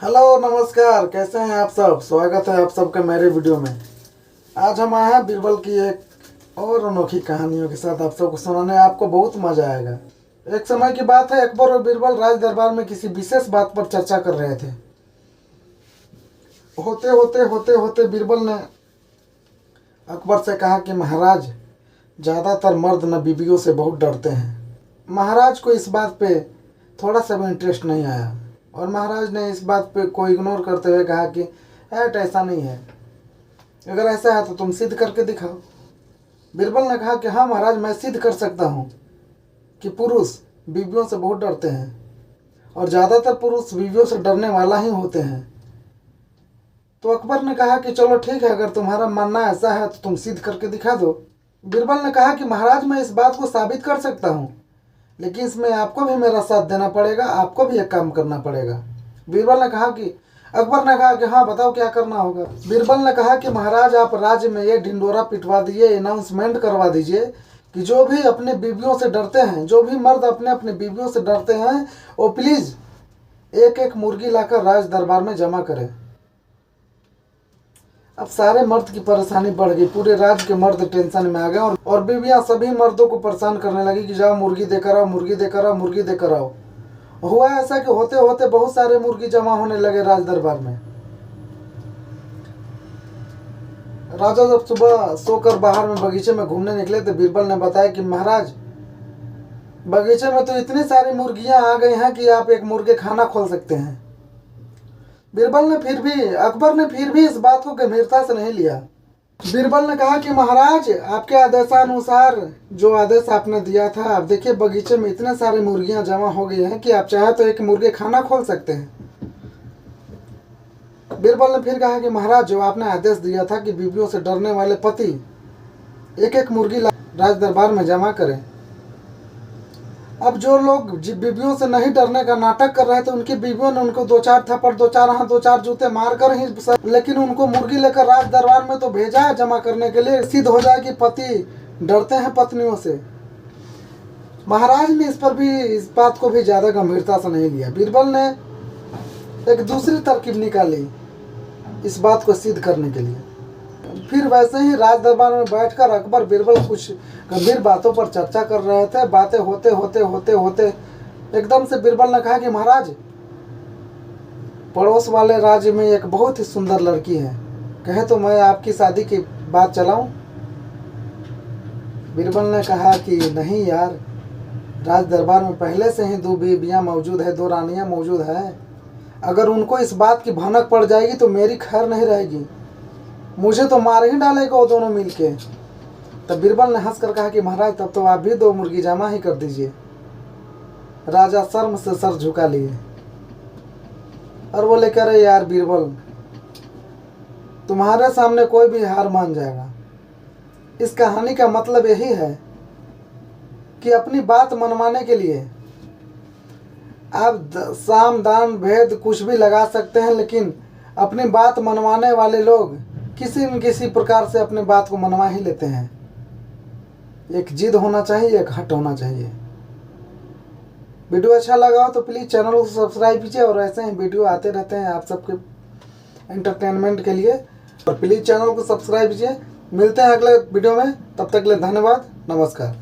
Hello नमस्कार, कैसे हैं आप सब। स्वागत है आप सबका मेरे वीडियो में। आज हम आए हैं बीरबल की एक और अनोखी कहानियों के साथ आप सबको सुनाने। आपको बहुत मजा आएगा। एक समय की बात है, अकबर और बीरबल राज दरबार में किसी विशेष बात पर चर्चा कर रहे थे। होते होते होते होते बीरबल ने अकबर से कहा कि महाराज, ज़्यादातर मर्द न बीवियों से बहुत डरते हैं। महाराज को इस बात पे थोड़ा सा भी इंटरेस्ट नहीं आया और महाराज ने इस बात पे को इग्नोर करते हुए कहा कि ऐसा नहीं है, अगर ऐसा है तो तुम सिद्ध करके दिखाओ। बीरबल ने कहा कि हाँ महाराज, मैं सिद्ध कर सकता हूँ कि पुरुष बीवियों से बहुत डरते हैं और ज़्यादातर पुरुष बीवियों से डरने वाला ही होते हैं। तो अकबर ने कहा कि चलो ठीक है, अगर तुम्हारा मानना ऐसा है तो तुम सिद्ध करके दिखा दो। बीरबल ने कहा कि महाराज, मैं इस बात को साबित कर सकता हूँ, लेकिन इसमें आपको भी मेरा साथ देना पड़ेगा, आपको भी एक काम करना पड़ेगा। बीरबल ने कहा कि अकबर ने कहा कि हाँ बताओ क्या करना होगा। बीरबल ने कहा कि महाराज, आप राज्य में ये ढिंडोरा पिटवा दीजिए, अनाउंसमेंट करवा दीजिए कि जो भी अपने बीवियों से डरते हैं, जो भी मर्द अपने अपने बीवियों से डरते हैं, वो प्लीज़ एक एक मुर्गी लाकर राज दरबार में जमा करें। अब सारे मर्द की परेशानी बढ़ गई, पूरे राज्य के मर्द टेंशन में आ गए और बीवियां सभी मर्दों को परेशान करने लगी कि जाओ मुर्गी देकर आओ, मुर्गी देकर आओ, मुर्गी देकर आओ। हुआ ऐसा कि होते होते बहुत सारे मुर्गी जमा होने लगे राज दरबार में। राजा जब सुबह सोकर बाहर में बगीचे में घूमने निकले तो बीरबल ने बताया कि महाराज, बगीचे में तो इतनी सारी मुर्गियां आ गई हैं कि आप एक मुर्गे खाना खोल सकते हैं। अकबर ने फिर भी इस बात को गंभीरता से नहीं लिया। बीरबल ने कहा कि महाराज, आपके आदेशानुसार जो आदेश आपने दिया था, आप देखिए बगीचे में इतने सारे मुर्गियां जमा हो गई हैं कि आप चाहे तो एक मुर्गे खाना खोल सकते हैं। बीरबल ने फिर कहा कि महाराज, जो आपने आदेश दिया था कि बीवियों से डरने वाले पति एक एक मुर्गी राज दरबार में जमा करें, अब जो लोग बीवियों से नहीं डरने का नाटक कर रहे थे, उनकी बीवियों ने उनको दो चार थप्पड़, दो चार हाथ, दो चार जूते मारकर ही, लेकिन उनको मुर्गी लेकर राज दरबार में तो भेजा है जमा करने के लिए। सिद्ध हो जाए कि पति डरते हैं पत्नियों से। महाराज ने इस बात को भी ज्यादा गंभीरता से नहीं लिया। बीरबल ने एक दूसरी तरकीब निकाली इस बात को सिद्ध करने के लिए। फिर वैसे ही राज दरबार में बैठकर अकबर बीरबल कुछ गंभीर बातों पर चर्चा कर रहे थे। बातें होते होते होते होते एकदम से बीरबल ने कहा कि महाराज, पड़ोस वाले राज्य में एक बहुत ही सुंदर लड़की है, कहे तो मैं आपकी शादी की बात चलाऊं। बीरबल ने कहा कि नहीं यार, राज दरबार में पहले से ही दो बीवियां मौजूद है, दो रानियां मौजूद है। अगर उनको इस बात की भनक पड़ जाएगी तो मेरी खैर नहीं रहेगी, मुझे तो मार ही डालेगा वो दोनों मिलके। तब बीरबल ने हंसकर कहा कि महाराज, तब तो आप भी दो मुर्गी जमा ही कर दीजिए। राजा शर्म से सर झुका लिए और बोले, कह रहे यार बीरबल, तुम्हारे सामने कोई भी हार मान जाएगा। इस कहानी का मतलब यही है कि अपनी बात मनवाने के लिए आप साम दान भेद कुछ भी लगा सकते हैं, लेकिन अपनी बात मनवाने वाले लोग किसी न किसी प्रकार से अपनी बात को मनवा ही लेते हैं। एक जिद होना चाहिए, एक हट होना चाहिए। वीडियो अच्छा लगा हो तो प्लीज़ चैनल को सब्सक्राइब कीजिए और ऐसे ही वीडियो आते रहते हैं आप सबके एंटरटेनमेंट के लिए, और प्लीज़ चैनल को सब्सक्राइब कीजिए। मिलते हैं अगले वीडियो में, तब तक के लिए धन्यवाद, नमस्कार।